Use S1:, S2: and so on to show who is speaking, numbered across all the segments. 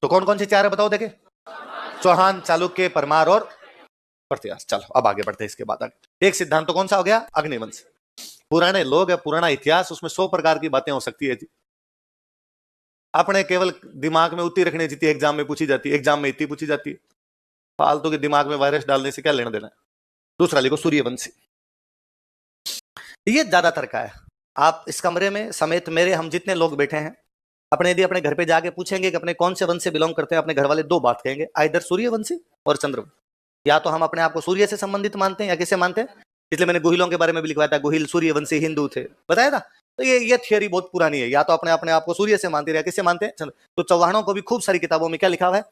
S1: तो कौन कौन से चार है बताओ देखे? चौहान, चालुक्य, परमार और प्रतिहार। चलो अब आगे बढ़ते हैं इसके बाद आगे। एक सिद्धांत तो कौन सा हो गया? अग्निवंश। पुराने लोग है, पुराना इतिहास, उसमें 100 प्रकार की बातें हो सकती है जी। अपने केवल दिमाग में उतनी रखनी जितनी एग्जाम में पूछी जाती है, एग्जाम में इतनी पूछी जाती है। फालतू के दिमाग में वायरस डालने से क्या लेना देना है। दूसरा लिखो सूर्यवंशी, ये ज्यादातर का है। आप इस कमरे में समेत मेरे हम जितने लोग बैठे हैं, अपने यदि अपने घर पे जाके पूछेंगे कि अपने कौन से वंश से बिलोंग करते हैं, अपने घर वाले दो बात कहेंगे, आइदर सूर्यवंशी और चंद्रवंशी। या तो हम अपने आप को सूर्य से संबंधित मानते हैं या किससे मानते हैं। इसलिए मैंने गुहिलों के बारे में भी लिखवाया था, गुहिल सूर्यवंशी हिंदू थे, बताया था। तो ये थियोरी बहुत पुरानी है। या तो अपने अपने आप को सूर्य से मानते हैं या किससे मानते हैं। तो चौहानों को भी खूब सारी किताबों में क्या लिखा हुआ है,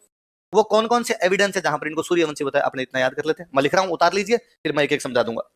S1: वो कौन कौन से एविडेंस है जहां पर इनको सूर्यवंशी बताया, अपने इतना याद कर लेते हैं। मैं लिख रहा हूं, उतार लीजिए, फिर मैं एक एक समझा दूंगा।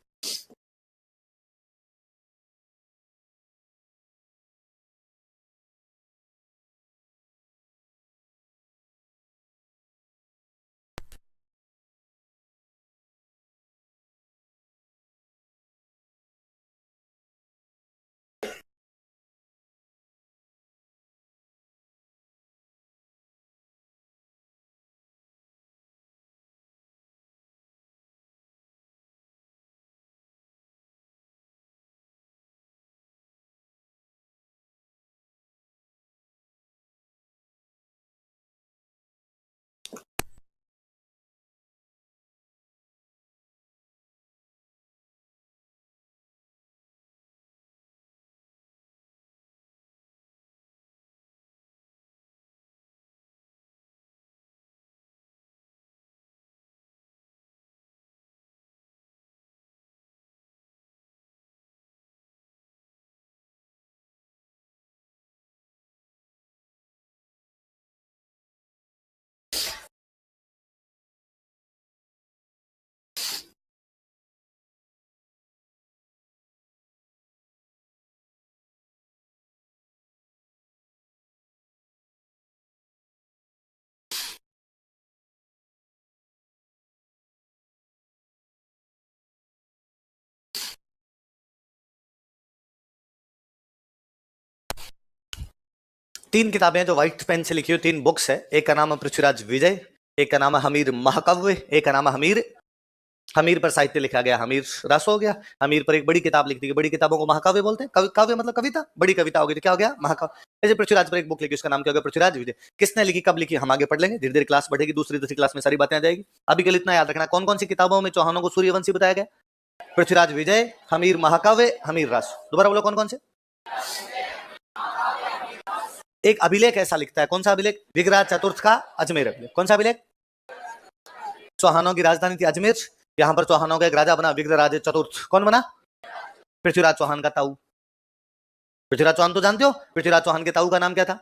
S1: तीन किताबें जो व्हाइट पेन से लिखी हुई, तीन बुक्स है। एक का नाम है पृथ्वीराज विजय, एक का नाम है हमीर महाकाव्य, एक का नाम है हमीर। हमीर पर साहित्य लिखा गया, हमीर रस हो गया। हमीर पर एक बड़ी किताब लिख दी, बड़ी किताबों को महाकाव्य बोलते हैं। काव्य मतलब कविता, बड़ी कविता होगी तो क्या हो गया? महाकाव्य। ऐसे पृथ्वीराज पर एक बुक लिखी, उसका नाम क्या हो गया? पृथ्वीराज विजय। किसने लिखी, कब लिखी, हम आगे पढ़ लेंगे, धीरे धीरे क्लास बढ़ेगी, दूसरी तीसरी क्लास में सारी बातें आ जाएगी। अभी के लिए इतना याद रखना, कौन कौन सी किताबों में चौहानों को सूर्यवंशी बताया गया? पृथ्वीराज विजय, हमीर महाकाव्य, हमीर रस। दोबारा बोलो कौन कौन से। एक अभिलेख ऐसा लिखता है, कौन सा अभिलेख? विग्रह चतुर्थ का अजमेर अभिलेख। कौन सा अभिलेख? चौहानों की राजधानी थी अजमेर, यहां पर चौहानों का एक राजा बना विग्रहराज चतुर्थ। कौन बना? पृथ्वीराज चौहान का ताऊ। पृथ्वीराज चौहान तो जानते हो, पृथ्वीराज चौहान के ताऊ का नाम क्या था?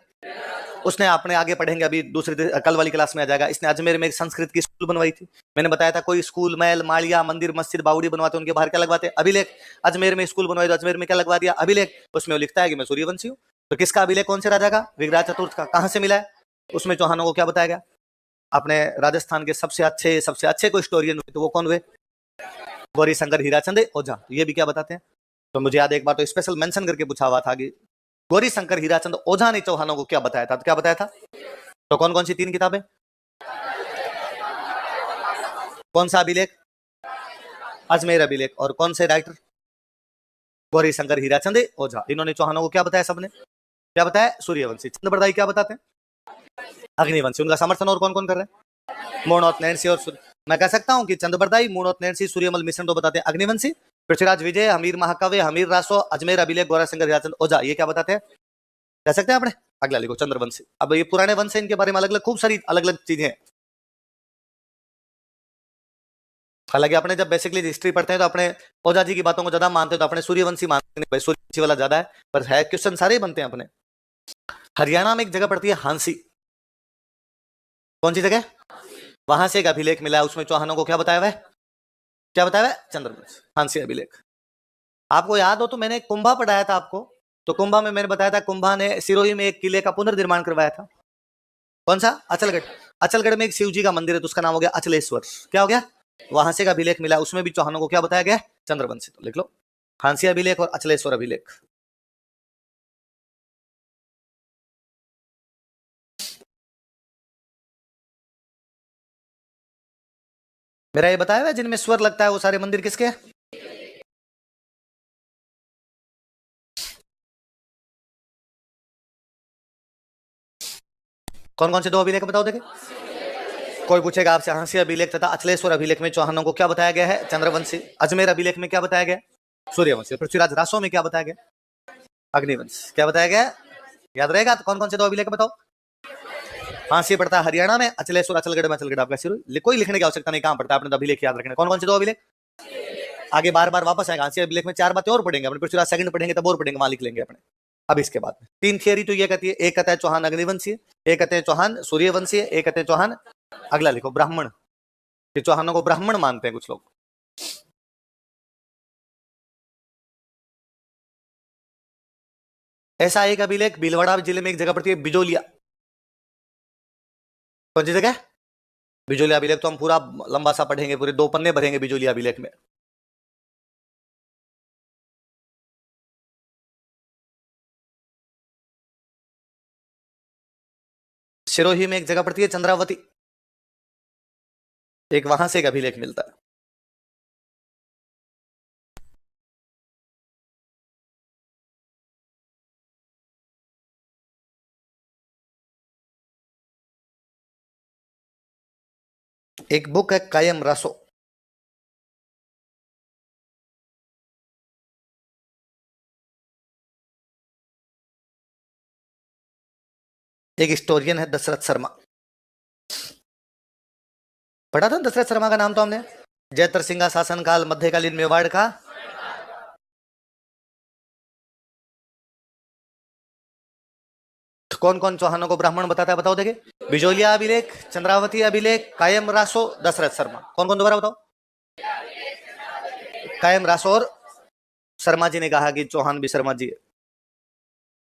S1: उसने, आपने आगे पढ़ेंगे अभी दूसरी कल वाली क्लास में आ जाएगा, इसने अजमेर में एक संस्कृत की स्कूल बनवाई थी। मैंने बताया था कोई स्कूल, महल, माड़िया, मंदिर, मस्जिद, बावड़ी बनवाते उनके बाहर क्या लगवाते? अभिलेख। अजमेर में स्कूल बनवाई तो अजमेर में क्या लगवा दिया? अभिलेख। उसमें वो लिखता है कि मैं सूर्यवंशी हूँ। तो किसका अभिलेख, कौन से राजा का? विग्रह चतुर्थ का। कहां से मिला है? उसमें चौहानों को क्या बताया गया? अपने राजस्थान के सबसे अच्छे कोई हिस्टोरियन हुए तो वो कौन हुए? गौरी शंकर हीराचंद ओझा। ये भी क्या बताते हैं? तो मुझे याद एक बार तो स्पेशल मेंशन करके पूछा हुआ था कि गौरी शंकर हीराचंद ओझा ने चौहानों को क्या बताया था, तो क्या बताया था? तो कौन कौन सी तीन किताबें? कौन सा अभिलेख? अजमेर अभिलेख। और कौन से राइटर? गौरी शंकर हीराचंद ओझा। इन्होंने चौहानों को क्या बताया? सबने क्या बताया? सूर्यवंशी। चंद्रबरदाई क्या बताते हैं? अग्निवंशी। उनका समर्थन और कौन कौन कर रहे हैं? मूणौत नैणसी और मैं कह सकता हूं कि चंद्रबरदाई, मूणौत नैणसी, सूर्यमल मिश्रण तो बताते हैं अग्निवंशी। पृथ्वीराज विजय, हमीर महाकाव्य, हमीर रासो, अजमेर अभिलेख, गौरा शंकर हीराचंद ओझा, ये क्या बताते हैं? कह सकते हैं आपने? अगला लिखो चंद्रवंशी। अब ये पुराने वंश है, इनके बारे में अलग अलग खूब सारी अलग अलग चीजें हैं। हालांकि अपने जब बेसिकली हिस्ट्री पढ़ते हैं तो अपने ओझा जी की बातों को ज्यादा मानते हैं, तो अपने सूर्यवंशी मानते हैं, भाई सूर्यवंशी वाला ज्यादा है, पर है क्वेश्चन सारे ही बनते हैं अपने। हरियाणा में एक जगह पड़ती है हांसी। कौन सी जगह? वहां से एक अभिलेख मिला है, उसमें चौहानों को क्या बताया हुआ है? क्या बताया हुआ है? चंद्रवंश, हांसी अभिलेख। आपको याद हो तो मैंने कुंभा पढ़ाया था आपको, तो कुंभा में मैंने बताया था कुंभा ने सिरोही में एक किले का पुनर्निर्माण करवाया था। कौन सा? अचलगढ़। अचलगढ़ में एक शिव जी का मंदिर है, तो उसका नाम हो गया अचलेश्वर। क्या हो गया? वहां से एक अभिलेख मिला, उसमें भी चौहानों को क्या बताया गया? चंद्रवंशी। तो लिख लो हांसी अभिलेख और अचलेश्वर अभिलेख। मेरा ये बताया हुआ है, जिनमें स्वर लगता है वो सारे मंदिर किसके हैं? कौन कौन से दो अभिलेख बताओ देखे। कोई पूछेगा आपसे हांसी अभिलेख तथा अचलेश्वर अभिलेख में चौहानों को क्या बताया गया है? चंद्रवंशी। अजमेर अभिलेख में क्या बताया गया? सूर्यवंशी। पृथ्वीराज रासो में क्या बताया गया? अग्निवंश। क्या बताया गया? याद रहेगा? तो कौन कौन से दो अभिलेख बताओ। हांसी पड़ता है हरियाणा में, अचलेश्वर अचलगढ़ में, अचलगढ़ आपका सिर। कोई लिखने की आवश्यकता नहीं, कहां पड़ता है, आपने तो अभिलेख याद रखना। कौन कौन से दो अभिलेख? आगे बार बार वापस आएगा। हांसी अभिलेख में 4 बातें और पढ़ेंगे अपने, पृथ्वीराज सेकंड पढ़ेंगे तब और पढ़ेंगे, वहां लिख लेंगे अपने। अब इसके बाद में 3 थियरी तो ये कहती है, एक कहता है चौहान अग्निवंशी, एक कहते हैं चौहान सूर्यवंशी, एक कहते हैं चौहान, अगला लिखो ब्राह्मण। चौहानों को ब्राह्मण मानते हैं कुछ लोग। ऐसा एक अभिलेख भीलवाड़ा जिले में एक जगह पड़ती है बिजोलिया। कौन सी जगह? बिजोलिया अभिलेख तो हम पूरा लंबा सा पढ़ेंगे, पूरे 2 पन्ने भरेंगे बिजोलिया अभिलेख में। सिरोही में एक जगह पड़ती है चंद्रावती, एक वहां से एक अभिलेख मिलता है। एक बुक है कायम रासो। एक हिस्टोरियन है दशरथ शर्मा। पढ़ा था दशरथ शर्मा का नाम तो हमने। जयतर सिंह शासनकाल मध्यकालीन मेवाड़ का। कौन कौन चौहानों को ब्राह्मण बताता है बताओ देखे। बिजोलिया अभिलेख, चंद्रावती अभिलेख, कायम रासो, दशरथ शर्मा। कौन कौन दोबारा बताओ। कायम रासो और शर्मा जी ने कहा कि चौहान भी शर्मा जी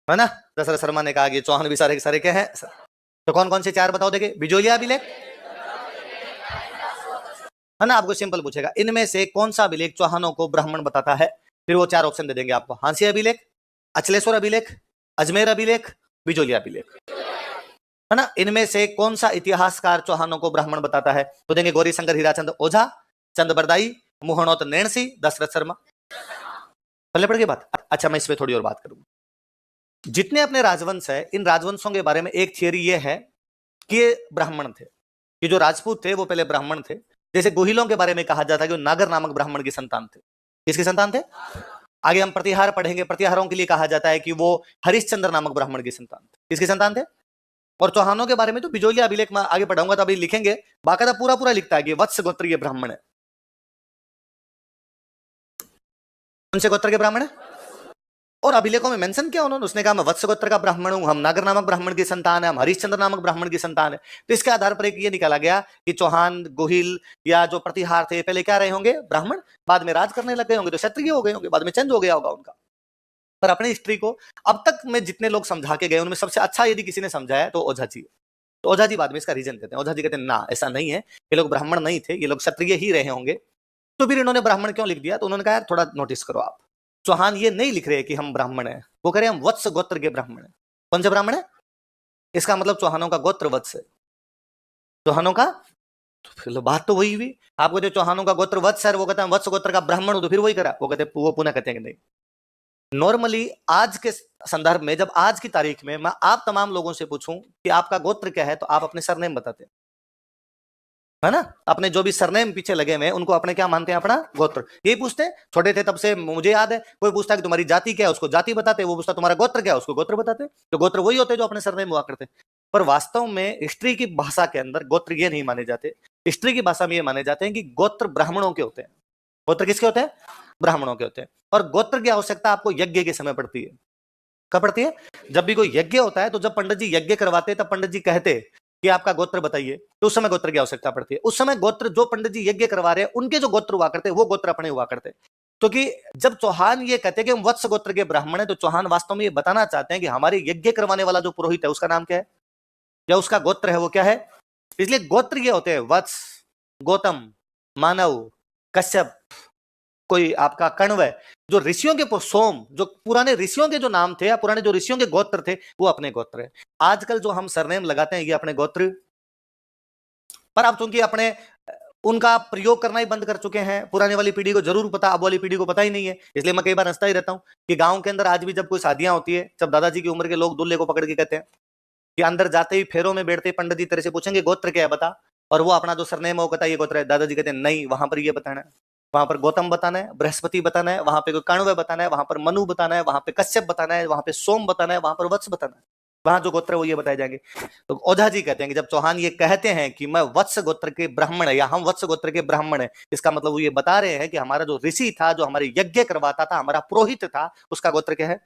S1: है ना। दशरथ शर्मा ने कहा कि चौहान भी सारे के सारे क्या है। तो कौन कौन से 4 बताओ देखे। बिजोलिया अभिलेख है ना। आपको सिंपल पूछेगा इनमें से कौन सा अभिलेख चौहानों को ब्राह्मण बताता है, फिर वो 4 ऑप्शन दे देंगे आपको। हांसी अभिलेख, अचलेश्वर अभिलेख, अजमेर अभिलेख, बिजोलिया अभिलेख, है ना। इनमें से कौन सा इतिहासकार चौहानों को ब्राह्मण बताता है, तो देंगे गौरी शंकर हीराचंद ओझा, चंद बरदाई, मोहनोत नैणसी, दशरथ शर्मा। पहले पढ़ के बात। अच्छा मैं इस पे थोड़ी और बात करूंगा। जितने अपने राजवंश है, इन राजवंशों के बारे में एक थियरी ये है कि ये ब्राह्मण थे, कि जो राजपूत थे वो पहले ब्राह्मण थे। जैसे गोहिलों के बारे में कहा जाता है कि वो नागर नामक ब्राह्मण की संतान थे। किसकी संतान थे? आगे हम प्रतिहार पढ़ेंगे, प्रतिहारों के लिए कहा जाता है कि वो हरिश्चंद्र नामक ब्राह्मण की संतान थे। किसकी संतान थे? और चौहानों के बारे में तो बिजोलिया अभिलेख में आगे पढ़ाऊंगा तो अभी लिखेंगे, बाकायदा पूरा पूरा लिखता है कि वत्स गोत्र के ब्राह्मण है। कौन से गोत्र के ब्राह्मण है? और अभिलेखों में मेंशन किया उन्होंने, उसने कहा मैं वत्स गोत्र का ब्राह्मण हूं, हम नागर नामक ब्राह्मण की संतान है, हम हरिश्चंद्र नामक ब्राह्मण की संतान है। तो इसके आधार पर एक ये निकाला गया कि चौहान, गोहिल या जो प्रतिहार थे पहले क्या रहे होंगे? ब्राह्मण। बाद में राज करने लग गए होंगे तो क्षत्रिय हो गए होंगे, बाद में चेंज हो गया होगा उनका। पर अपनी हिस्ट्री को अब तक में जितने लोग समझा के गए उनमें सबसे अच्छा यदि किसी ने समझाया तो ओझा जी। तो ओझा जी बाद में इसका रीजन देते हैं। ओझा जी कहते हैं ना ऐसा नहीं है, ये लोग ब्राह्मण नहीं थे, ये लोग क्षत्रिय ही रहे होंगे। तो फिर इन्होंने ब्राह्मण क्यों लिख दिया? तो उन्होंने कहा यार थोड़ा नोटिस करो आप, चौहान ये नहीं लिख रहे कि हम ब्राह्मण हैं, वो कह रहे हैं हम वत्स गोत्र के ब्राह्मण हैं। कौन से ब्राह्मण है? इसका मतलब चौहानों का गोत्र वत्स है। चौहानों का तो फिर बात तो वही हुई। आपको जो चौहानों का गोत्र वत्स है वो कहते हैं वत्स गोत्र का ब्राह्मण हो, तो फिर वही करा। वो कहते वो पुनः कहते हैं कि नहीं। नॉर्मली आज के संदर्भ में, जब आज की तारीख में मैं आप तमाम लोगों से पूछूं कि आपका गोत्र क्या है, तो आप अपने सरनेम बताते हैं, है ना। अपने जो भी सरनेम पीछे लगे हुए उनको अपने क्या मानते हैं? अपना गोत्र। यही पूछते हैं छोटे थे तब से, मुझे याद है कोई पूछता है कि तुम्हारी जाति क्या है, उसको जाति बताते, वो पूछता तुम्हारा गोत्र क्या है, उसको गोत्र बताते। तो गोत्र वही होते जो अपने सरनेम हुआ करते। पर वास्तव में हिस्ट्री की भाषा के अंदर गोत्र ये नहीं माने जाते। हिस्ट्री की भाषा में ये माने जाते हैं कि गोत्र ब्राह्मणों के होते हैं। गोत्र किसके होते हैं? ब्राह्मणों के होते हैं। और गोत्र की आवश्यकता आपको यज्ञ के समय पड़ती है। कब पड़ती है? जब भी कोई यज्ञ होता है, तो जब पंडित जी यज्ञ करवाते तब पंडित जी कहते कि आपका गोत्र बताइए, तो उस समय गोत्र की आवश्यकता पड़ती है। उस समय गोत्र जो पंडित जी यज्ञ करवा रहे हैं उनके जो गोत्र हुआ करते वो गोत्र अपने हुआ करते। क्योंकि जब चौहान ये कहते हैं कि हम वत्स गोत्र के ब्राह्मण हैं, तो चौहान वास्तव में ये बताना चाहते हैं कि हमारे यज्ञ करवाने वाला जो पुरोहित है उसका नाम क्या है, या उसका गोत्र है वो क्या है। इसलिए गोत्र ये होते हैं वत्स, गौतम, मानव, कश्यप, कोई आपका कण्व है। जो ऋषियों के सोम, जो पुराने ऋषियों के जो नाम थे या पुराने जो ऋषियों के गोत्र थे वो अपने गोत्र है। आजकल जो हम सरनेम लगाते हैं ये अपने गोत्र, पर अब चूंकि अपने उनका प्रयोग करना ही बंद कर चुके हैं। पुराने वाली पीढ़ी को जरूर पता, अब वाली पीढ़ी को पता ही नहीं है। इसलिए मैं कई बार हंसता ही रहता हूं कि गांव के अंदर आज भी जब कोई शादियां होती है, जब दादाजी की उम्र के लोग दूल्हे को पकड़ के कहते हैं कि अंदर जाते ही फेरों में बैठते ही पंडित जी तेरे से पूछेंगे गोत्र क्या है बता, और वो अपना जो सरनेम है वो कहता है ये गोत्र है। दादाजी कहते हैं नहीं, वहां पर ये बताना है, वहां पर गौतम बताना है, बृहस्पति बताना है, वहां पे कोई कण्व बताना है, वहां पर मनु बताना है, वहां पे कश्यप बताना है, वहां पे सोम बताना है, वहां पर वत्स बताना है। वहां जो गोत्र है वो ये बताए जाएंगे। तो ओझा जी कहते हैं कि जब चौहान ये कहते हैं कि मैं वत्स गोत्र के ब्राह्मण है या हम वत्स गोत्र के ब्राह्मण है, इसका मतलब वो ये बता रहे हैं कि हमारा जो ऋषि था, जो हमारे यज्ञ करवाता था, हमारा पुरोहित था, उसका गोत्र क्या है।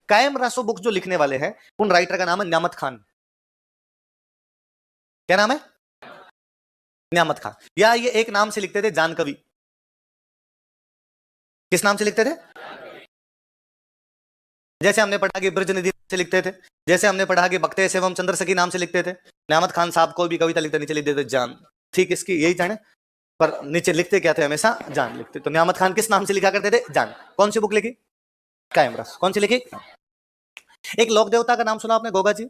S1: कायम रासो बुक जो लिखने वाले हैं, उन राइटर का नाम है न्यामत खान। क्या नाम है? न्यामत खान। या ये एक नाम से लिखते थे, जान कवि। किस नाम से लिखते थे? जैसे हमने पढ़ा कि ब्रज निधि से लिखते थे, जैसे हमने पढ़ा कि बख्ते एवं चंद्र सखी नाम से लिखते थे। न्यामत खान साहब को भी कविता लिखते नीचे लिख देते जान, ठीक इसकी यही जाने, पर नीचे लिखते क्या थे? हमेशा जान लिखते। तो न्यामत खान किस नाम से लिखा करते थे? जान। कौन सी बुक लिखी? कायम रस। कौन सी लिखी? एक लोक देवता का नाम सुना आपने? गोगा जी।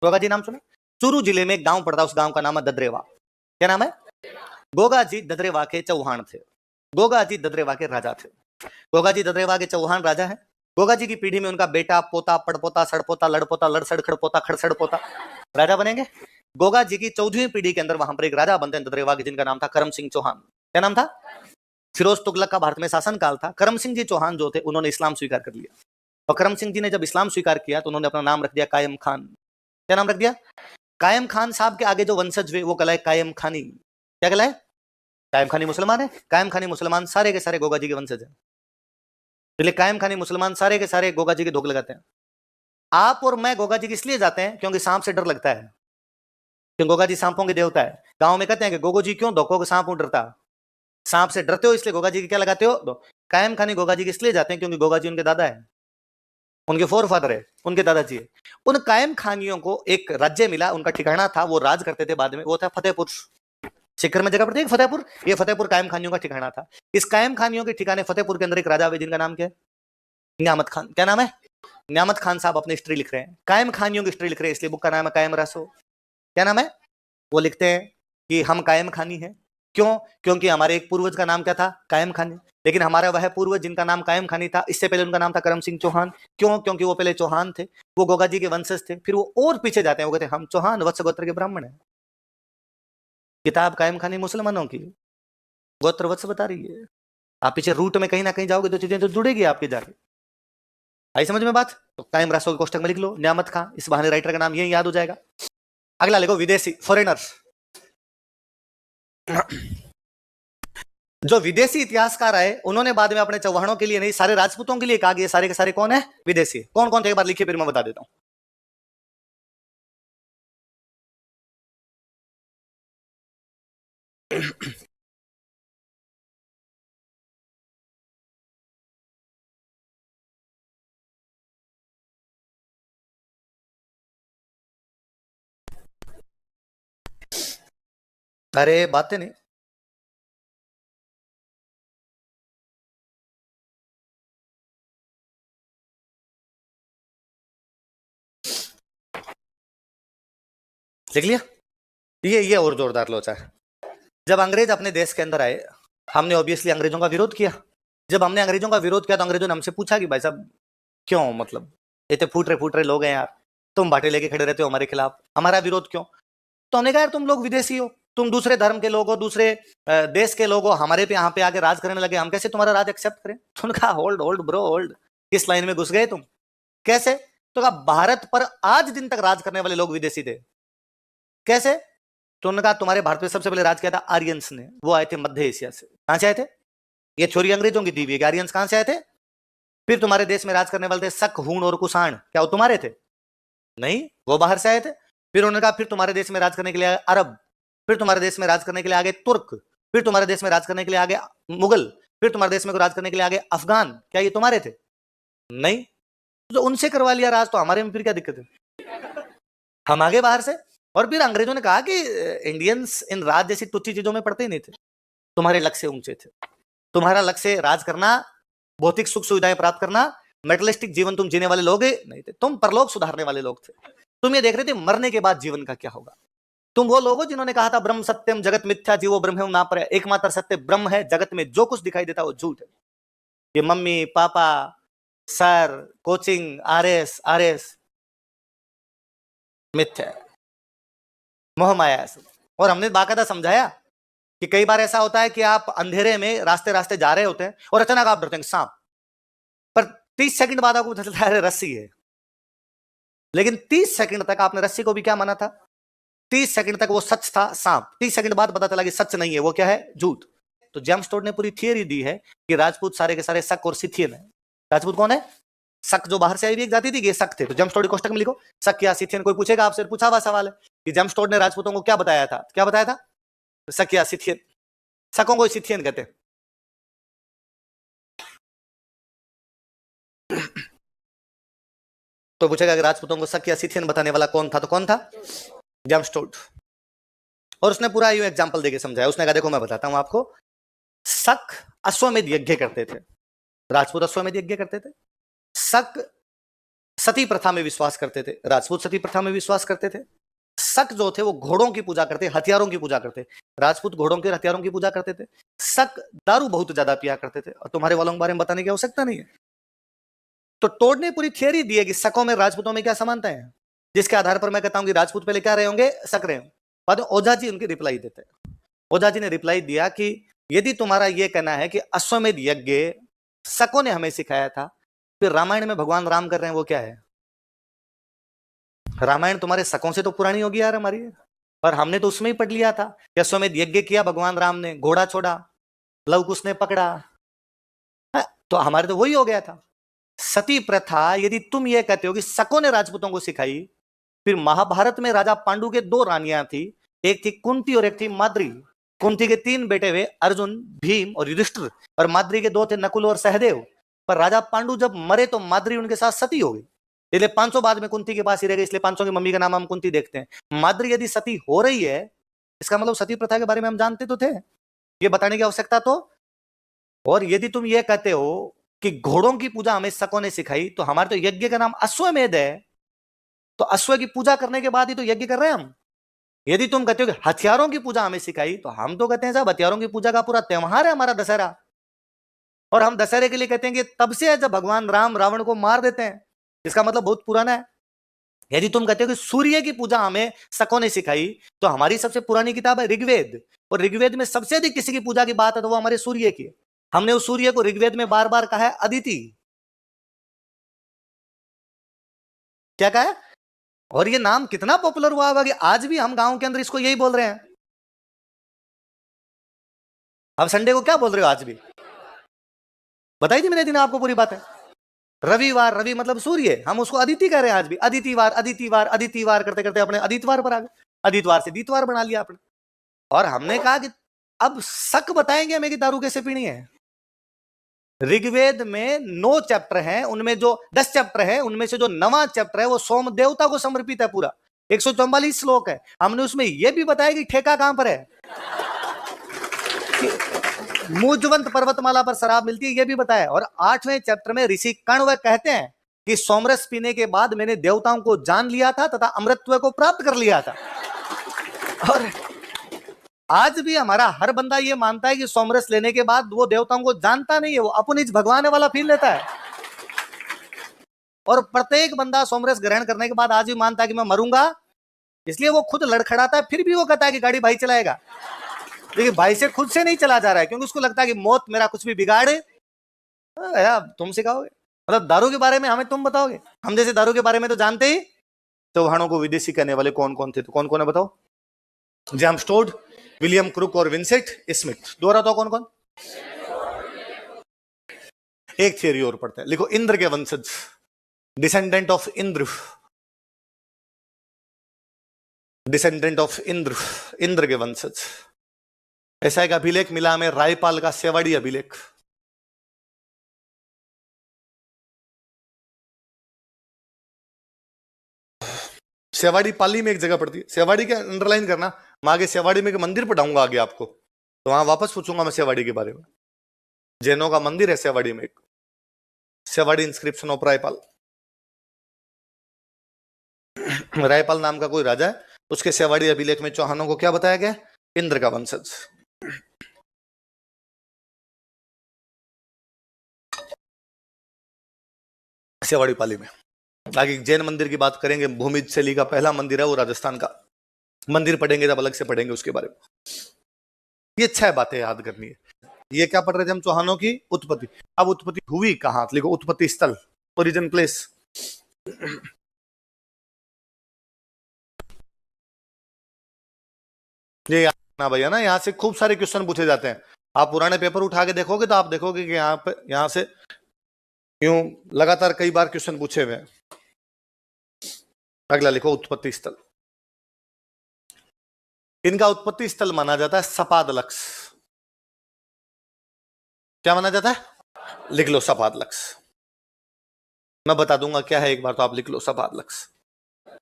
S1: गोगा जी नाम सुना? चूरू जिले में एक गांव पड़ता, उस गांव का नाम है ददरेवा। क्या नाम है? गोगा जी ददरेवा के चौहान थे। गोगा जी ददरेवा के राजा थे। गोगा जी ददरेवा के चौहान राजा है। गोगा जी की पीढ़ी में उनका बेटा, पोता, पड़पोता, सड़पोता, लड़पोता, लड़सड़, खड़पोता, खड़सड़ पोता राजा बनेंगे। गोगा जी की 14वीं पीढ़ी के अंदर वहां पर एक राजा बनते हैं ददरेवा के, जिनका नाम था करम सिंह चौहान। क्या नाम था? फिरोज तुगलक का भारत में शासन काल था। करम सिंह जी चौहान जो थे, उन्होंने इस्लाम स्वीकार कर लिया, और करम सिंह जी ने जब इस्लाम स्वीकार किया तो उन्होंने अपना नाम रख दिया कायम खान। क्या नाम रख दिया? कायम खान साहब के आगे जो वंशज हुए वो कहलाए कायम खानी। क्या कहलाए? कायम खानी मुसलमान है। कायम खानी मुसलमान सारे के सारे गोगा जी के वंशज हैं। इसलिए कायम खानी मुसलमान सारे के सारे गोगा जी के धोख लगाते हैं। आप और मैं गोगा जी की इसलिए जाते हैं क्योंकि सांप से डर लगता है, क्योंकि गोगा जी सांपों के देवता है। गांव में कहते हैं कि गोगो जी क्यों धोखो, सांप डरता, सांप से डरते हो इसलिए गोगा जी की क्या लगाते हो? दो। कायम खानी गोगा जी की इसलिए जाते हैं क्योंकि गोगा जी उनके दादा है, उनके फोर फादर है, उनके दादाजी है। उन कायम खानियों को एक राज्य मिला, उनका ठिकाना था, वो राज करते थे बाद में, वो था फतेहपुर। शिखर में जगह पड़ती है फतेहपुर, ये फतेहपुर कायम खानियों का ठिकाना था। इस कायम खानियों के ठिकाने फतेहपुर के अंदर एक राजा हुए जिनका नाम क्या है? न्यामत खान। क्या नाम है? न्यामत खान साहब अपनी हिस्ट्री लिख रहे हैं, कायम खानियों की हिस्ट्री लिख रहे हैं, इसलिए बुक का नाम है कायम रासो। क्या नाम है? वो लिखते हैं कि हम कायम खानी है। क्यों? क्योंकि हमारे एक पूर्वज का नाम क्या था? कायम खानी। लेकिन हमारा वह पूर्वज जिनका नाम कायम खानी था, इससे पहले उनका नाम था करम सिंह चौहान। क्यों? क्योंकि वो पहले चौहान थे, वो गोगा जी के वंशज थे। फिर वो और पीछे जाते हैं, वो कहते हैं हम चौहान वत्स गोत्र के ब्राह्मण हैं। किताब कायम खानी मुसलमानों की, गोत्र वत्स बता रही है। आप पीछे रूट में कहीं ना कहीं जाओगे तो चीजें तो जुड़ेगी आपके जाके। आई समझ में बात? तो कायम रासो के कोष्टक में लिख लो न्यामत खां, इस बहाने राइटर का नाम यही याद हो जाएगा। अगला लिखो विदेशी, फॉरेनर्स। जो विदेशी इतिहासकार है उन्होंने बाद में अपने चौहानों के लिए नहीं, सारे राजपूतों के लिए कहा कि ये सारे के सारे कौन है? विदेशी। कौन कौन थे एक बार लिखिए, फिर मैं बता देता हूं। अरे बातें नहीं, लिख लिया? ये और जोरदार लोचा है। जब अंग्रेज अपने देश के अंदर आए, हमने ऑब्वियसली अंग्रेजों का विरोध किया। जब हमने अंग्रेजों का विरोध किया तो अंग्रेजों ने हमसे पूछा कि भाई साहब क्यों, मतलब इतने फूट रहे लोग हैं यार, तुम बाटे लेके खड़े रहते हो हमारे खिलाफ, हमारा विरोध क्यों? तो हमने कहा यार तुम लोग विदेशी हो, तुम दूसरे धर्म के लोग हो, दूसरे देश के लोग हो, हमारे पे यहाँ पे आके राज करने लगे, हम कैसे तुम्हारा राज एक्सेप्ट करें? तो उन्होंने कहा होल्ड होल्ड ब्रो होल्ड, किस लाइन में घुस गए तुम? कैसे? तो कहा भारत पर आज दिन तक राज करने वाले लोग विदेशी थे। कैसे? तो उन्होंने कहा तुम्हारे भारत में सबसे पहले राज किया था आर्यंस ने, वो आए थे मध्य एशिया से। कहां से आए थे? ये थ्योरी अंग्रेजों की दी हुई है, आर्यंस कहां से आए थे? फिर तुम्हारे देश में राज करने वाले थे शक, हूण और कुषाण, क्या वो तुम्हारे थे? नहीं, वो बाहर से आए थे। फिर उन्होंने कहा फिर तुम्हारे देश में राज करने के लिए अरब, फिर तुम्हारे देश में राज करने के लिए आगे तुर्क, फिर तुम्हारे देश में राज करने के लिए आगे मुगल, फिर तुम्हारे देश में राज करने के लिए आगे अफगान, क्या ये तुम्हारे थे? नहीं। तो उनसे करवा लिया राज, तो हमारे में फिर क्या दिक्कत है? हम आगे बाहर से। और फिर अंग्रेजों ने कहा कि इंडियंस इन राज जैसी तुच्छी चीजों में पड़ते ही नहीं थे, तुम्हारे लक्ष्य ऊंचे थे, तुम्हारा लक्ष्य राज करना, भौतिक सुख सुविधाएं प्राप्त करना, मेटलिस्टिक जीवन तुम जीने वाले लोग नहीं थे, तुम परलोक सुधारने वाले लोग थे। तुम ये देख रहे थे मरने के बाद जीवन का क्या होगा। तुम वो लोग हो जिन्होंने कहा था ब्रह्म सत्यम जगत मिथ्या जीवो ब्रह्म ना पर, एकमात्र सत्य ब्रह्म है, जगत में जो कुछ दिखाई देता है वो झूठ है। ये mummy papa sir coaching RS RS मिथ्या है, मोह माया है सब। और हमने बाकायदा समझाया कि कई बार ऐसा होता है कि आप अंधेरे में रास्ते रास्ते जा रहे होते हैं और अचानक आप डरते हैं सांप, पर 30 सेकंड बाद आपको पता चलता है रस्सी है, लेकिन 30 सेकंड तक आपने रस्सी को भी क्या माना था, 30 सेकंड तक वो सच था सांप, 30 सेकंड बाद पता चला कि सच नहीं है, वो क्या है, झूठ। तो जेम्स टोड ने पूरी थियरी दी है कि राजपूत सारे के सारे शक और सिथियन है। राजपूत कौन है, शक जो बाहर से आई हुई एक जाति थी, ये शक थे। तो जेम्स टोड कोष्टक में लिखो शक या सिथियन। कोई पूछेगा आपसे, पूछा हुआ सवाल है कि जेम्स टोड ने राजपूतों को क्या बताया था, क्या बताया था, शक या सिथियन। शकों को सिथियन कहते हैं। तो पूछेगा कि राजपूतों को शक या सिथियन बताने वाला कौन था, तो कौन था, जेम्स टोड। और उसने पूरा यूं एग्जांपल देके समझाया। उसने कहा देखो मैं बताता हूं आपको, शक अश्वमेध यज्ञ करते थे, राजपूत अश्वमेध यज्ञ करते थे। शक सती प्रथा में विश्वास करते थे, राजपूत सती प्रथा में विश्वास करते थे। शक जो थे वो घोड़ों की पूजा करते, हथियारों की पूजा करते, राजपूत घोड़ों के हथियारों की पूजा करते थे। शक दारू बहुत ज्यादा पिया करते थे, और तुम्हारे वालों के बारे में बताने की आवश्यकता नहीं है। तो टोड ने पूरी थियरी दी है कि शकों में राजपूतों में क्या समानता है, जिसके आधार पर मैं कहता हूं कि राजपूत पहले क्या रहे होंगे, शक रहे होंगे। बाद में ओझा जी उनकी रिप्लाई देते हैं। ओझा जी ने रिप्लाई दिया कि यदि तुम्हारा यह कहना है कि अश्वमेध यज्ञ शकों ने हमें सिखाया था, फिर रामायण में भगवान राम कर रहे हैं वो क्या है, रामायण तुम्हारे शकों से तो पुरानी होगी यार हमारी, पर हमने तो उसमें ही पढ़ लिया था कि अश्वमेध यज्ञ किया भगवान राम ने, घोड़ा छोड़ा, लव कुश ने पकड़ा, तो हमारे तो वही हो गया था। सती प्रथा यदि तुम ये कहते हो कि शकों ने राजपूतों को सिखाई, फिर महाभारत में राजा पांडु के 2 रानियां थी, एक थी कुंती और एक थी माद्री। कुंती के 3 बेटे हुए अर्जुन, भीम और युधिष्ठिर, और माद्री के 2 थे नकुल और सहदेव। पर राजा पांडु जब मरे तो माद्री उनके साथ सती हो गई, इसलिए 500 बाद में कुंती के पास ही रह गई, इसलिए 500 की मम्मी का नाम हम कुंती देखते हैं। माद्री यदि सती हो रही है, इसका मतलब सती प्रथा के बारे में हम जानते तो थे, ये बताने की आवश्यकता तो। और यदि तुम ये कहते हो कि घोड़ों की पूजा हमें शकों ने सिखाई, तो हमारे तो यज्ञ का नाम अश्वमेध है, तो अश्व की पूजा करने के बाद ही तो यज्ञ कर रहे हैं हम। यदि तुम कहते हो कि हथियारों की पूजा हमें सिखाई, तो हम तो कहते हैं साहब हथियारों की पूजा का पूरा त्योहार है हमारा दशहरा, और हम दशहरे के लिए कहते हैं कि तब से है जब भगवान राम रावण को मार देते हैं, इसका मतलब बहुत पुराना है। यदि तुम कहते हो कि सूर्य की पूजा हमें शकों ने सिखाई, तो हमारी सबसे पुरानी किताब है ऋग्वेद, और ऋग्वेद में सबसे अधिक किसी की पूजा की बात है तो वो हमारे सूर्य की। हमने उस सूर्य को ऋग्वेद में बार बार कहा है अदिति, क्या कहा है, और ये नाम कितना पॉपुलर हुआ होगा कि आज भी हम गांव के अंदर इसको यही बोल रहे हैं। अब संडे को क्या बोल रहे हो आज भी, बताई थी मैंने दिन आपको पूरी बात है। रविवार, रवि मतलब सूर्य, हम उसको अदिति कह रहे हैं आज भी। अदितिवार अदितिवार अदितिवार करते करते अपने अदितवार पर आ गए, अदितवार से दीतवार बना लिया आपने। और हमने कहा कि अब शक बताएंगे हमें कि दारू कैसे पीनी है। ऋग्वेद में 9 चैप्टर हैं, उनमें जो 10 चैप्टर है, उनमें से जो 9वां चैप्टर है वो सोम देवता को समर्पित है, पूरा 144 श्लोक है। हमने उसमें यह भी बताया कि ठेका कहां पर है, मुजवंत पर्वतमाला पर शराब मिलती है, यह भी बताया। और 8वें चैप्टर में ऋषि कण्व वह कहते हैं कि सोमरस पीने के बाद मैंने देवताओं को जान लिया था तथा अमृतत्व को प्राप्त कर लिया था। और आज भी हमारा हर बंदा ये मानता है कि सोमरस लेने के बाद वो देवताओं को जानता नहीं है, वो अपनी भगवान वाला फील लेता है। और प्रत्येक बंदा सोमरस ग्रहण करने के बाद आज भी मानता है कि मैं मरूंगा, इसलिए वो खुद लड़खड़ाता है, फिर भी वो कहता है कि गाड़ी भाई चलाएगा, लेकिन भाई से खुद से नहीं चला जा रहा है, क्योंकि उसको लगता है कि मौत मेरा कुछ भी बिगाड़े। तुम सिखाओगे, मतलब दारू के बारे में हमें तुम बताओगे, हम जैसे दारू के बारे में तो जानते ही। चौहानों को विदेशी कहने वाले कौन कौन थे, तो कौन कौन है बताओ, जेम्स टोड, विलियम क्रुक और विंसेंट स्मिथ। दोहरा तो कौन कौन, एक थियरी और पढ़ते हैं, लिखो इंद्र के वंशज, descendant of Indra, descendant of Indra, Indra के वंशज। ऐसा एक अभिलेख मिला हमें रायपाल का सेवाड़ी अभिलेख। सेवाड़ी पाली में एक जगह पड़ती है, सेवाड़ी के अंडरलाइन करना, मैं आगे सेवाड़ी में एक मंदिर पढ़ाऊंगा आगे आपको, तो वहां वापस पूछूंगा मैं सेवाड़ी के बारे में। जैनों का मंदिर है सेवाड़ी में, एक सेवाड़ी इंस्क्रिप्शन ऑफ रायपाल। रायपाल नाम का कोई राजा है, उसके सेवाड़ी अभिलेख में चौहानों को क्या बताया गया? इंद्र का वंशज। सेवाड़ी पाली में। आगे जैन मंदिर की बात करेंगे, भूमिज शैली का पहला मंदिर है वो राजस्थान का मंदिर, पढ़ेंगे जब अलग से पढ़ेंगे उसके बारे में। ये 6 बातें याद करनी है। ये क्या पढ़ रहे थे हम? चौहानों की उत्पत्ति। अब उत्पत्ति हुई कहां, लिखो उत्पत्ति स्थल, ओरिजिन प्लेस। ये याद रखना भैया ना, यहां से खूब सारे क्वेश्चन पूछे जाते हैं। आप पुराने पेपर उठा के देखोगे तो आप देखोगे कि यहां से यूं लगातार कई बार क्वेश्चन पूछे हुए हैं। अगला लिखो उत्पत्ति स्थल। इनका उत्पत्ति स्थल माना जाता है सपादलक्स। क्या माना जाता है? लिख लो सपादलक्स। मैं बता दूंगा क्या है, एक बार तो आप लिख लो सपादलक्स।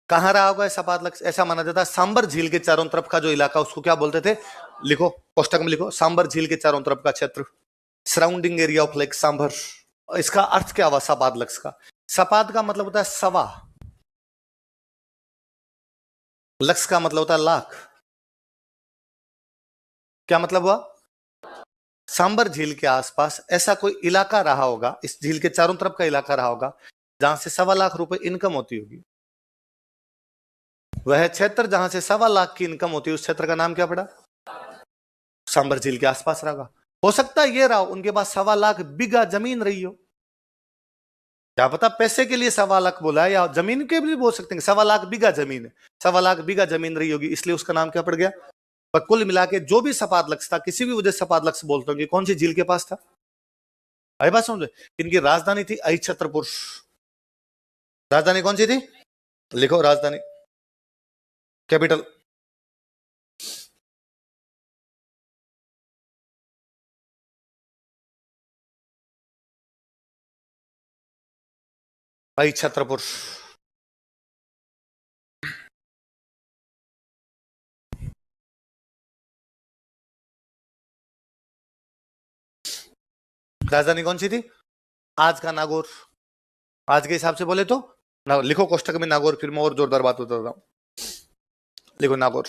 S1: कहां रहा होगा सपादलक्स? ऐसा माना जाता है सांबर झील के चारों तरफ का जो इलाका, उसको क्या बोलते थे? लिखो कोष्टक में लिखो, सांबर झील के चारों तरफ का क्षेत्र, surrounding area of lake Sambhar. इसका अर्थ क्या हुआ सपादलक्स का? सपाद का मतलब होता है सवा, लक्स का मतलब होता है लाख। क्या मतलब हुआ? सांबर झील के आसपास ऐसा कोई इलाका रहा होगा, इस झील के चारों तरफ का इलाका रहा होगा, जहां से 1.25 लाख रुपए इनकम होती होगी। वह क्षेत्र जहां से 1.25 लाख की इनकम होती है, उस क्षेत्र का नाम क्या पड़ा? सांबर झील के आसपास रहा। हो सकता है ये रहा उनके पास 1.25 लाख बीघा जमीन रही हो। क्या पता पैसे के लिए 1.25 लाख बोला है, या जमीन के भी बोल सकते हैं। 1.25 लाख बीघा जमीन है, 1.25 लाख बीघा जमीन रही होगी, इसलिए उसका नाम क्या पड़ गया? पर कुल मिला के जो भी सपादलक्स था, किसी भी वजह से सपादलक्स बोलते होंगे, कौन सी झील के पास था? आई बात समझे? इनकी राजधानी थी अहिछत्रपुर। राजधानी कौन सी थी? लिखो राजधानी, कैपिटल। अहिछत्रपुर। राजधानी कौन सी थी? आज का नागौर। आज के हिसाब से बोले तो लिखो कोष्टक में नागौर, फिर मैं और जोरदार बात बताता हूं। लिखो नागौर।